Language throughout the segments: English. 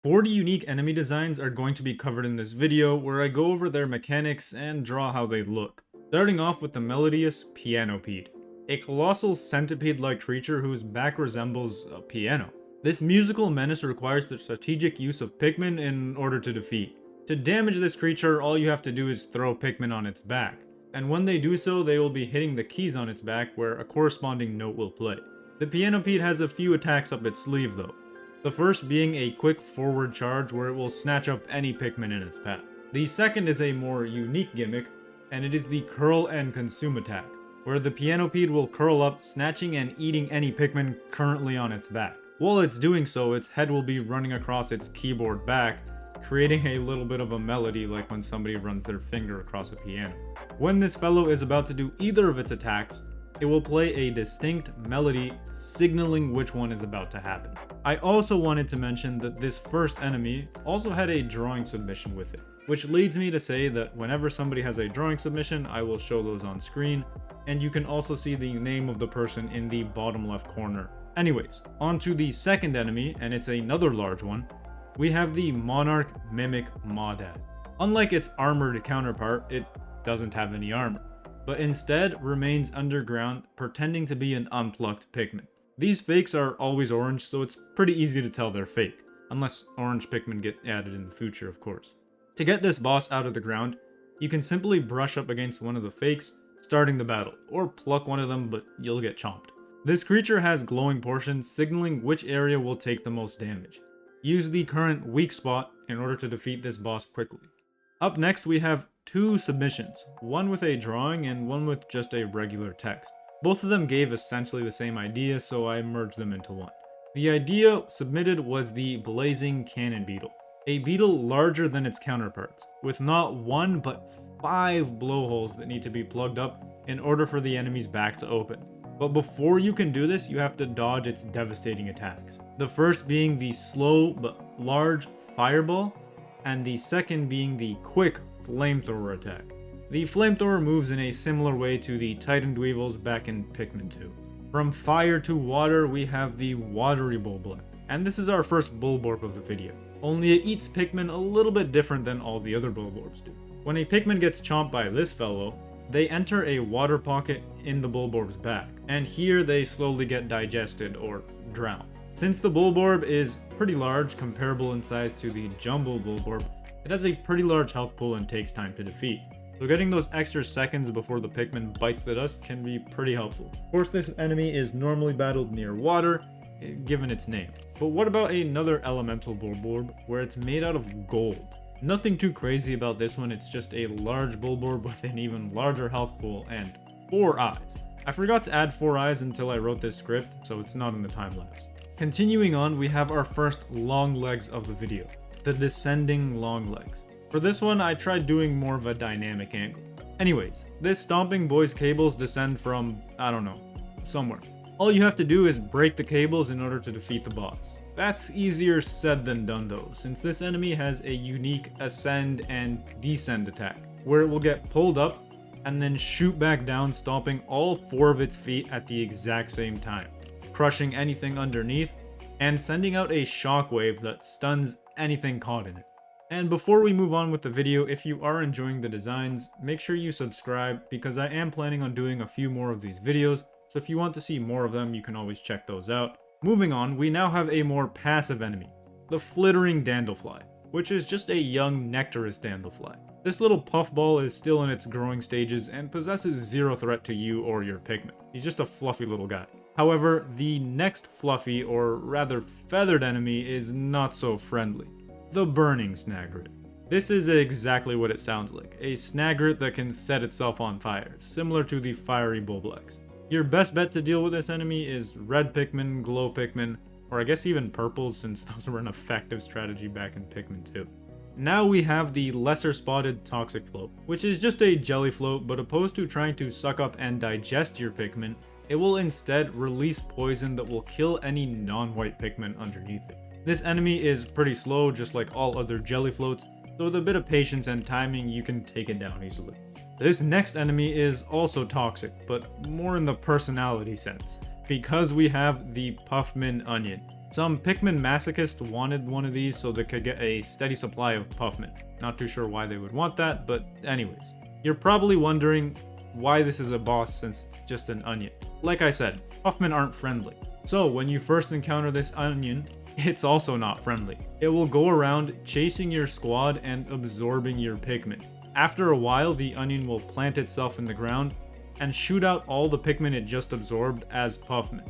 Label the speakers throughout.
Speaker 1: 40 unique enemy designs are going to be covered in this video, where I go over their mechanics and draw how they look. Starting off with the Melodious Pianopede, a colossal centipede-like creature whose back resembles a piano. This musical menace requires the strategic use of Pikmin in order to defeat. To damage this creature, all you have to do is throw Pikmin on its back, and when they do so, they will be hitting the keys on its back where a corresponding note will play. The Pianopede has a few attacks up its sleeve though. The first being a quick forward charge where it will snatch up any Pikmin in its path. The second is a more unique gimmick, and it is the curl and consume attack, where the Pianopede will curl up, snatching and eating any Pikmin currently on its back. While it's doing so, its head will be running across its keyboard back, creating a little bit of a melody like when somebody runs their finger across a piano. When this fellow is about to do either of its attacks, it will play a distinct melody signaling which one is about to happen. I also wanted to mention that this first enemy also had a drawing submission with it, which leads me to say that whenever somebody has a drawing submission, I will show those on screen, and you can also see the name of the person in the bottom left corner. Anyways, on to the second enemy, and it's another large one. We have the Monarch Mimic Mawdad. Unlike its armored counterpart, it doesn't have any armor, but instead remains underground, pretending to be an unplucked Pikmin. These fakes are always orange, so it's pretty easy to tell they're fake, unless orange Pikmin get added in the future, of course. To get this boss out of the ground, you can simply brush up against one of the fakes, starting the battle, or pluck one of them, but you'll get chomped. This creature has glowing portions, signaling which area will take the most damage. Use the current weak spot in order to defeat this boss quickly. Up next we have two submissions, one with a drawing and one with just a regular text. Both of them gave essentially the same idea, so I merged them into one. The idea submitted was the Blazing Cannon Beetle, a beetle larger than its counterparts, with not one but 5 blowholes that need to be plugged up in order for the enemy's back to open. But before you can do this, you have to dodge its devastating attacks. The first being the slow but large fireball, and the second being the quick flamethrower attack. The flamethrower moves in a similar way to the Titan Dweevils back in Pikmin 2. From fire to water, we have the Watery Bulblax, and this is our first Bulborb of the video. Only it eats Pikmin a little bit different than all the other Bulborbs do. When a Pikmin gets chomped by this fellow, they enter a water pocket in the Bulborb's back, and here they slowly get digested or drowned. Since the Bulborb is pretty large, comparable in size to the Jumbo Bulborb, it has a pretty large health pool and takes time to defeat. So getting those extra seconds before the Pikmin bites the dust can be pretty helpful. Of course, this enemy is normally battled near water, given its name. But what about another elemental Bulborb where it's made out of gold? Nothing too crazy about this one, it's just a large Bulborb with an even larger health pool and 4 eyes. I forgot to add 4 eyes until I wrote this script, so it's not in the time-lapse. Continuing on, we have our first long legs of the video, the Descending Long Legs. For this one, I tried doing more of a dynamic angle. Anyways, this stomping boy's cables descend from, I don't know, somewhere. All you have to do is break the cables in order to defeat the boss. That's easier said than done though, since this enemy has a unique ascend and descend attack, where it will get pulled up and then shoot back down, stomping all 4 of its feet at the exact same time, crushing anything underneath, and sending out a shockwave that stuns anything caught in it. And before we move on with the video, if you are enjoying the designs, make sure you subscribe, because I am planning on doing a few more of these videos, so if you want to see more of them, you can always check those out. Moving on, we now have a more passive enemy, the Flittering Dandlefly, which is just a young Nectarous Dandlefly. This little puffball is still in its growing stages and possesses 0 threat to you or your Pikmin. He's just a fluffy little guy. However, the next fluffy, or rather feathered enemy is not so friendly. The Burning Snagret. This is exactly what it sounds like, a Snagret that can set itself on fire, similar to the Fiery Bulblax. Your best bet to deal with this enemy is red Pikmin, glow Pikmin, or I guess even purple, since those were an effective strategy back in Pikmin 2. Now we have the lesser spotted Toxic Float, which is just a Jellyfloat, but opposed to trying to suck up and digest your Pikmin, it will instead release poison that will kill any non-white Pikmin underneath it. This enemy is pretty slow, just like all other Jellyfloats, so with a bit of patience and timing, you can take it down easily. This next enemy is also toxic, but more in the personality sense, because we have the Puffmin Onion. Some Pikmin masochists wanted one of these so they could get a steady supply of Puffmin. Not too sure why they would want that, but anyways. You're probably wondering why this is a boss since it's just an onion. Like I said, Puffmin aren't friendly. So when you first encounter this onion, it's also not friendly. It will go around chasing your squad and absorbing your Pikmin. After a while, the onion will plant itself in the ground and shoot out all the Pikmin it just absorbed as Puffmin.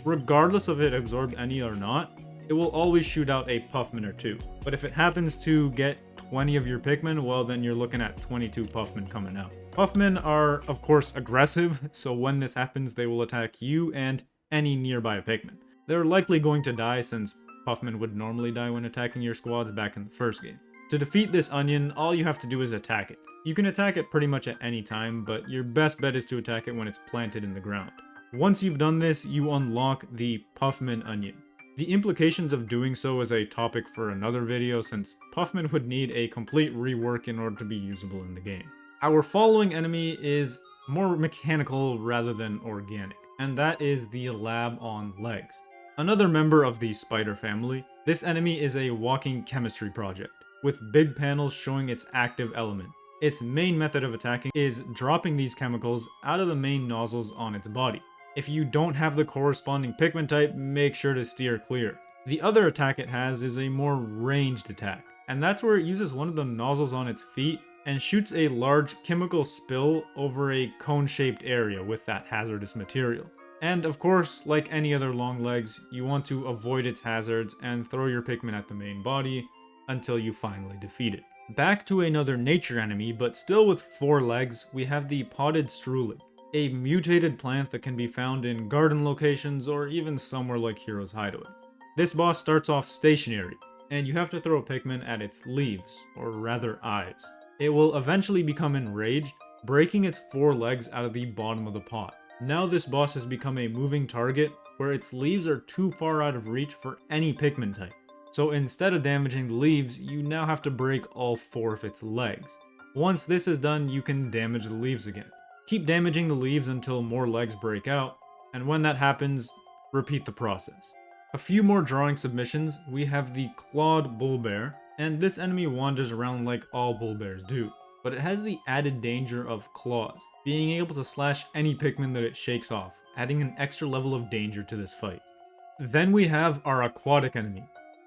Speaker 1: Regardless of it absorbed any or not, it will always shoot out a Puffmin or two. But if it happens to get 20 of your Pikmin, well then you're looking at 22 Puffmin coming out. Puffmin are of course aggressive, so when this happens they will attack you and any nearby Pikmin. They're likely going to die since Puffmin would normally die when attacking your squads back in the first game. To defeat this onion, all you have to do is attack it. You can attack it pretty much at any time, but your best bet is to attack it when it's planted in the ground. Once you've done this, you unlock the Puffmin onion. The implications of doing so is a topic for another video since Puffmin would need a complete rework in order to be usable in the game. Our following enemy is more mechanical rather than organic, and that is the Lab on Legs. Another member of the spider family, this enemy is a walking chemistry project, with big panels showing its active element. Its main method of attacking is dropping these chemicals out of the main nozzles on its body. If you don't have the corresponding Pikmin type, make sure to steer clear. The other attack it has is a more ranged attack, and that's where it uses one of the nozzles on its feet and shoots a large chemical spill over a cone-shaped area with that hazardous material. And of course, like any other long legs, you want to avoid its hazards and throw your Pikmin at the main body until you finally defeat it. Back to another nature enemy, but still with 4 legs, we have the potted Strooling, a mutated plant that can be found in garden locations or even somewhere like Hero's Hideaway. This boss starts off stationary, and you have to throw a Pikmin at its leaves, or rather eyes. It will eventually become enraged, breaking its 4 legs out of the bottom of the pot. Now this boss has become a moving target, where its leaves are too far out of reach for any Pikmin type. So instead of damaging the leaves, you now have to break all 4 of its legs. Once this is done, you can damage the leaves again. Keep damaging the leaves until more legs break out, and when that happens, repeat the process. A few more drawing submissions, we have the Clawed Bulbear, and this enemy wanders around like all Bulbears do, but it has the added danger of claws, being able to slash any Pikmin that it shakes off, adding an extra level of danger to this fight. Then we have our aquatic enemy,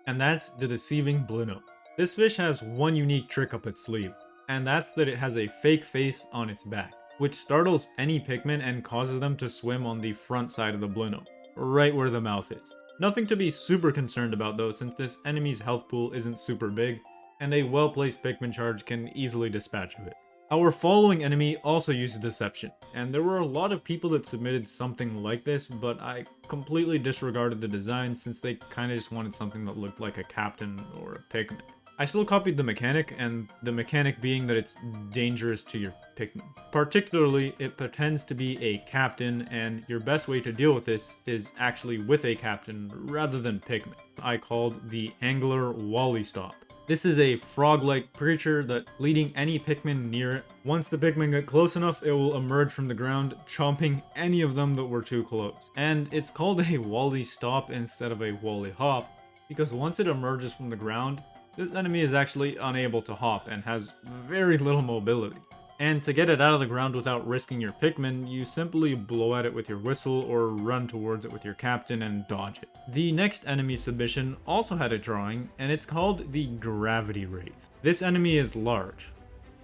Speaker 1: and that's the Deceiving Blinnow. This fish has one unique trick up its sleeve, and that's that it has a fake face on its back, which startles any Pikmin and causes them to swim on the front side of the Blinnow, right where the mouth is. Nothing to be super concerned about though, since this enemy's health pool isn't super big, and a well-placed Pikmin charge can easily dispatch of it. Our following enemy also uses deception, and there were a lot of people that submitted something like this, but I completely disregarded the design since they kinda just wanted something that looked like a captain or a Pikmin. I still copied the mechanic, and the mechanic being that it's dangerous to your Pikmin. Particularly, it pretends to be a captain, and your best way to deal with this is actually with a captain rather than Pikmin. I called the Angler Wollystop. This is a frog-like creature that leading any Pikmin near it. Once the Pikmin get close enough, it will emerge from the ground, chomping any of them that were too close. And it's called a Wollystop instead of a Wollihop, because once it emerges from the ground, this enemy is actually unable to hop and has very little mobility. And to get it out of the ground without risking your Pikmin, you simply blow at it with your whistle or run towards it with your captain and dodge it. The next enemy submission also had a drawing, and it's called the Gravity Wraith. This enemy is large.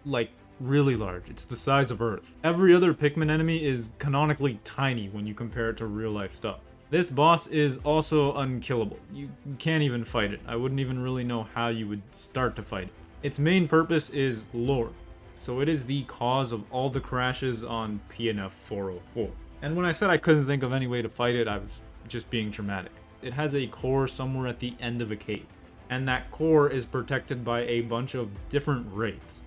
Speaker 1: Like, really large. It's the size of Earth. Every other Pikmin enemy is canonically tiny when you compare it to real life stuff. This boss is also unkillable. You can't even fight it. I wouldn't even really know how you would start to fight it. Its main purpose is lore, so it is the cause of all the crashes on PNF 404. And when I said I couldn't think of any way to fight it, I was just being dramatic. It has a core somewhere at the end of a cave, and that core is protected by a bunch of different wraiths.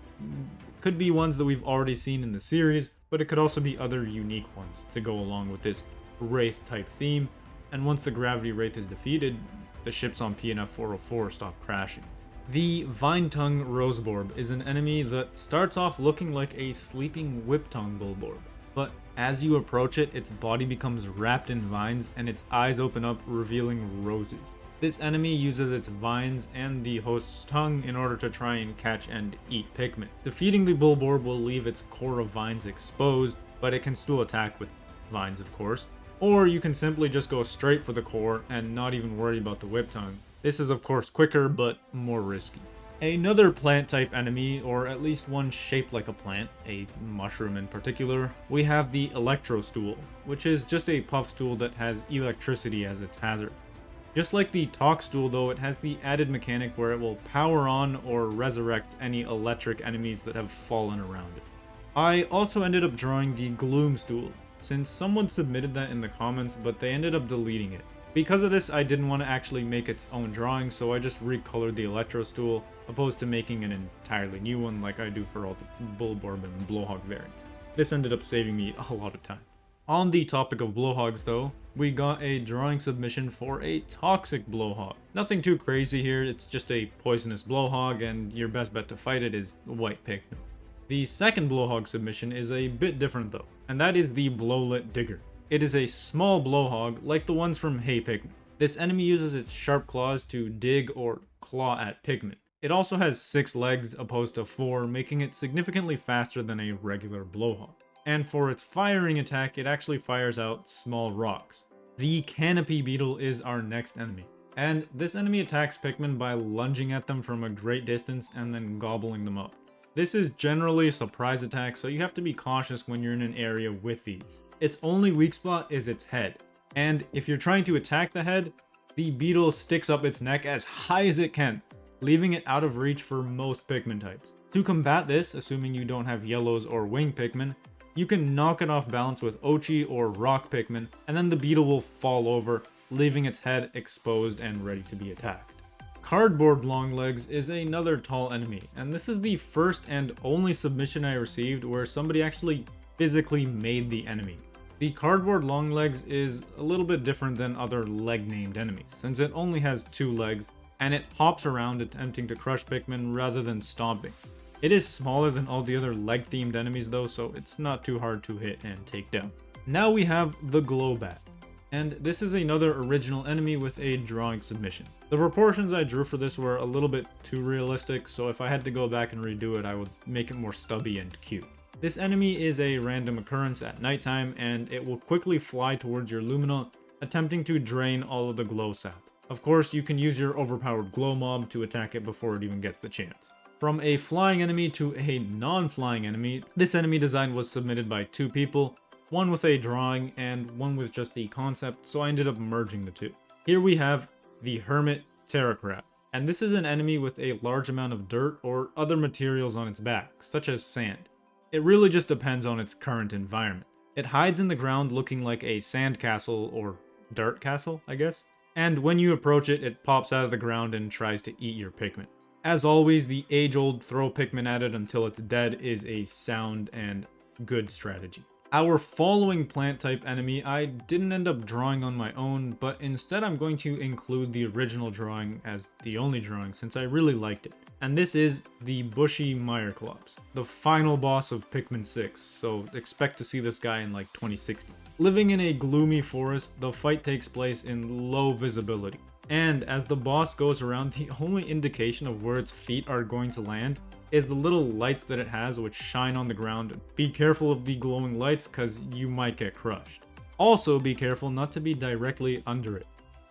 Speaker 1: Could be ones that we've already seen in the series, but it could also be other unique ones to go along with this Wraith type theme, and once the Gravity Wraith is defeated, the ships on PNF 404 stop crashing. The Vinetongue Roseborb is an enemy that starts off looking like a sleeping whip-tongue Bulborb, but as you approach it, its body becomes wrapped in vines and its eyes open up, revealing roses. This enemy uses its vines and the host's tongue in order to try and catch and eat Pikmin. Defeating the Bulborb will leave its core of vines exposed, but it can still attack with vines, of course. Or you can simply just go straight for the core and not even worry about the whip tongue. This is of course quicker, but more risky. Another plant type enemy, or at least one shaped like a plant, a mushroom in particular, we have the Electrostool, which is just a puff stool that has electricity as its hazard. Just like the Toxtool though, it has the added mechanic where it will power on or resurrect any electric enemies that have fallen around it. I also ended up drawing the Gloomstool, since someone submitted that in the comments but they ended up deleting it. Because of this, I didn't want to actually make its own drawing, so I just recolored the Electrostool, opposed to making an entirely new one like I do for all the Bulborb and Blowhog variants. This ended up saving me a lot of time. On the topic of Blowhogs though, we got a drawing submission for a toxic Blowhog. Nothing too crazy here, it's just a poisonous Blowhog, and your best bet to fight it is white Pikmin. The second Blowhog submission is a bit different though, and that is the Blowlet Digger. It is a small Blowhog, like the ones from Hey Pikmin. This enemy uses its sharp claws to dig or claw at Pikmin. It also has 6 legs opposed to 4, making it significantly faster than a regular Blowhog. And for its firing attack, it actually fires out small rocks. The Canopy Beetle is our next enemy. And this enemy attacks Pikmin by lunging at them from a great distance and then gobbling them up. This is generally a surprise attack, so you have to be cautious when you're in an area with these. Its only weak spot is its head. And if you're trying to attack the head, the beetle sticks up its neck as high as it can, leaving it out of reach for most Pikmin types. To combat this, assuming you don't have yellows or wing Pikmin, you can knock it off balance with Ochi or Rock Pikmin, and then the beetle will fall over, leaving its head exposed and ready to be attacked. Cardboard Longlegs is another tall enemy, and this is the first and only submission I received where somebody actually physically made the enemy. The Cardboard Longlegs is a little bit different than other leg-named enemies, since it only has 2 legs, and it hops around attempting to crush Pikmin rather than stomping. It is smaller than all the other leg-themed enemies though, so it's not too hard to hit and take down. Now we have the Glowbat, and this is another original enemy with a drawing submission. The proportions I drew for this were a little bit too realistic, so if I had to go back and redo it, I would make it more stubby and cute. This enemy is a random occurrence at nighttime, and it will quickly fly towards your Lumina, attempting to drain all of the glow sap. Of course, you can use your overpowered glow mob to attack it before it even gets the chance. From a flying enemy to a non-flying enemy, this enemy design was submitted by 2 people, one with a drawing and one with just the concept, so I ended up merging the 2. Here we have the Hermit Terracrab, and this is an enemy with a large amount of dirt or other materials on its back, such as sand. It really just depends on its current environment. It hides in the ground looking like a sand castle, or dirt castle, I guess, and when you approach it, it pops out of the ground and tries to eat your Pikmin. As always, the age-old throw Pikmin at it until it's dead is a sound and good strategy. Our following plant type enemy I didn't end up drawing on my own, but instead I'm going to include the original drawing as the only drawing since I really liked it. And this is the Bushy Mireclops, the final boss of Pikmin 6, so expect to see this guy in like 2060. Living in a gloomy forest, the fight takes place in low visibility. And as the boss goes around, the only indication of where its feet are going to land is the little lights that it has which shine on the ground. Be careful of the glowing lights because you might get crushed. Also be careful not to be directly under it,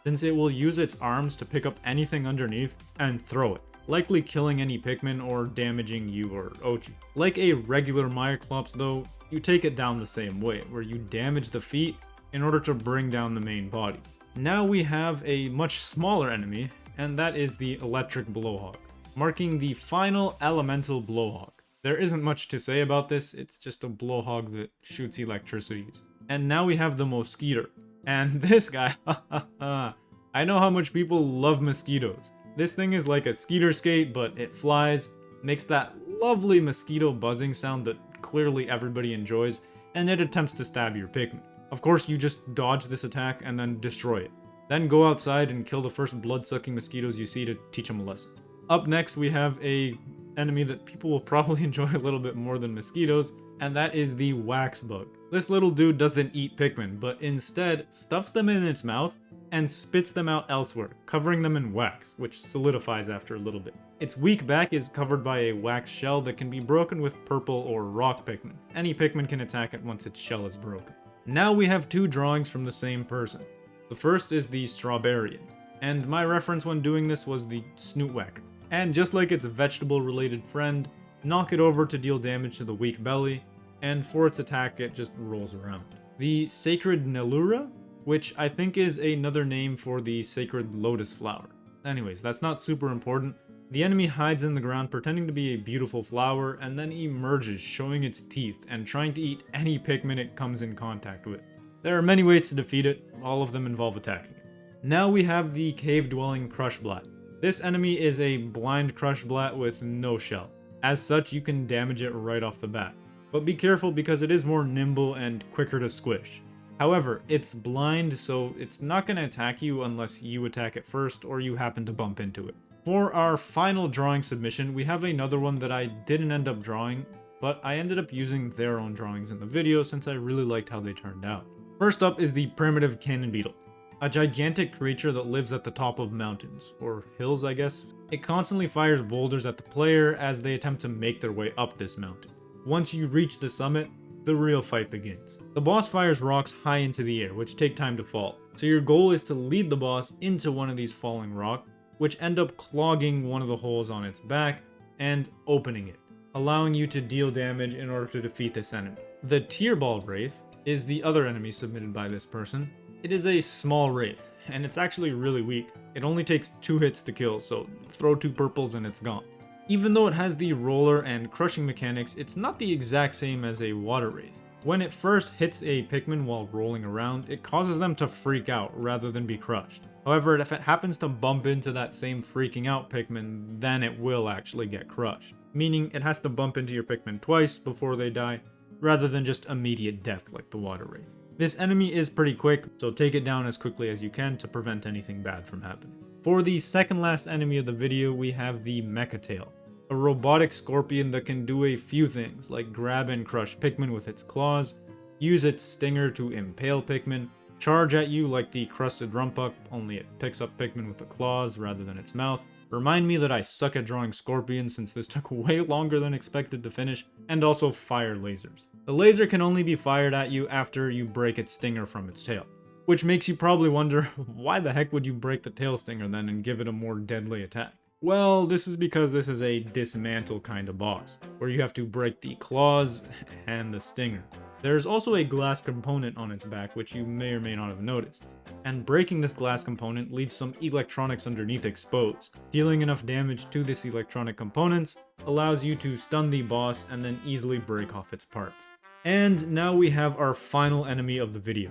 Speaker 1: since it will use its arms to pick up anything underneath and throw it, likely killing any Pikmin or damaging you or Ochi. Like a regular Mireclops though, you take it down the same way, where you damage the feet in order to bring down the main body. Now we have a much smaller enemy, and that is the Electric Blowhog, marking the final elemental Blowhog. There isn't much to say about this, it's just a Blowhog that shoots electricities. And now we have the Mosskeeter, and this guy, I know how much people love mosquitoes. This thing is like a skeeter skate, but it flies, makes that lovely mosquito buzzing sound that clearly everybody enjoys, and it attempts to stab your Pikmin. Of course, you just dodge this attack and then destroy it. Then go outside and kill the first blood-sucking mosquitoes you see to teach them a lesson. Up next, we have a enemy that people will probably enjoy a little bit more than mosquitoes, and that is the Waxbug. This little dude doesn't eat Pikmin, but instead stuffs them in its mouth and spits them out elsewhere, covering them in wax, which solidifies after a little bit. Its weak back is covered by a wax shell that can be broken with purple or rock Pikmin. Any Pikmin can attack it once its shell is broken. Now we have two drawings from the same person. The first is the Strawbarian, and my reference when doing this was the Snootwhacker. And just like its vegetable-related friend, knock it over to deal damage to the weak belly, and for its attack it just rolls around. The Sacred Nelura, which I think is another name for the Sacred Lotus Flower. Anyways, that's not super important. The enemy hides in the ground pretending to be a beautiful flower, and then emerges showing its teeth and trying to eat any Pikmin it comes in contact with. There are many ways to defeat it, all of them involve attacking it. Now we have the cave-dwelling Crushblat. This enemy is a blind Crushblat with no shell. As such, you can damage it right off the bat. But be careful because it is more nimble and quicker to squish. However, it's blind, so it's not going to attack you unless you attack it first or you happen to bump into it. For our final drawing submission, we have another one that I didn't end up drawing, but I ended up using their own drawings in the video since I really liked how they turned out. First up is the primitive Cannon Beetle, a gigantic creature that lives at the top of mountains, or hills I guess. It constantly fires boulders at the player as they attempt to make their way up this mountain. Once you reach the summit, the real fight begins. The boss fires rocks high into the air, which take time to fall. So your goal is to lead the boss into one of these falling rocks, which end up clogging one of the holes on its back and opening it, allowing you to deal damage in order to defeat this enemy. The Tearball Wraith is the other enemy submitted by this person. It is a small wraith, and it's actually really weak. It only takes 2 hits to kill, so throw 2 purples and it's gone. Even though it has the roller and crushing mechanics, it's not the exact same as a water wraith. When it first hits a Pikmin while rolling around, it causes them to freak out rather than be crushed. However, if it happens to bump into that same freaking out Pikmin, then it will actually get crushed. Meaning it has to bump into your Pikmin twice before they die, rather than just immediate death like the water wraith. This enemy is pretty quick, so take it down as quickly as you can to prevent anything bad from happening. For the second last enemy of the video, we have the Mechatail, a robotic scorpion that can do a few things, like grab and crush Pikmin with its claws, use its stinger to impale Pikmin, charge at you like the Crusted Rumpuck, only it picks up Pikmin with the claws rather than its mouth. Remind me that I suck at drawing scorpions since this took way longer than expected to finish, and also fire lasers. The laser can only be fired at you after you break its stinger from its tail. Which makes you probably wonder, why the heck would you break the tail stinger then and give it a more deadly attack? Well, this is because this is a dismantle kind of boss, where you have to break the claws and the stinger. There's also a glass component on its back, which you may or may not have noticed, and breaking this glass component leaves some electronics underneath exposed. Dealing enough damage to this electronic components allows you to stun the boss and then easily break off its parts. And now we have our final enemy of the video,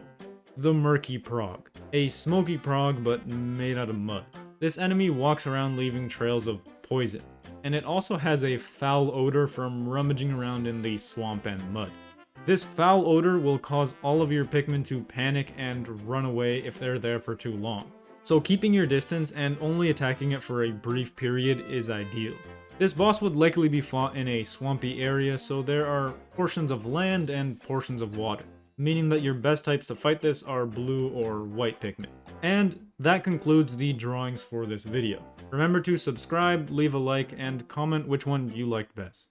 Speaker 1: the Murky Progg, a smoky progg but made out of mud. This enemy walks around leaving trails of poison, and it also has a foul odor from rummaging around in the swamp and mud. This foul odor will cause all of your Pikmin to panic and run away if they're there for too long. So keeping your distance and only attacking it for a brief period is ideal. This boss would likely be fought in a swampy area, so there are portions of land and portions of water, meaning that your best types to fight this are blue or white Pikmin. And that concludes the drawings for this video. Remember to subscribe, leave a like, and comment which one you liked best.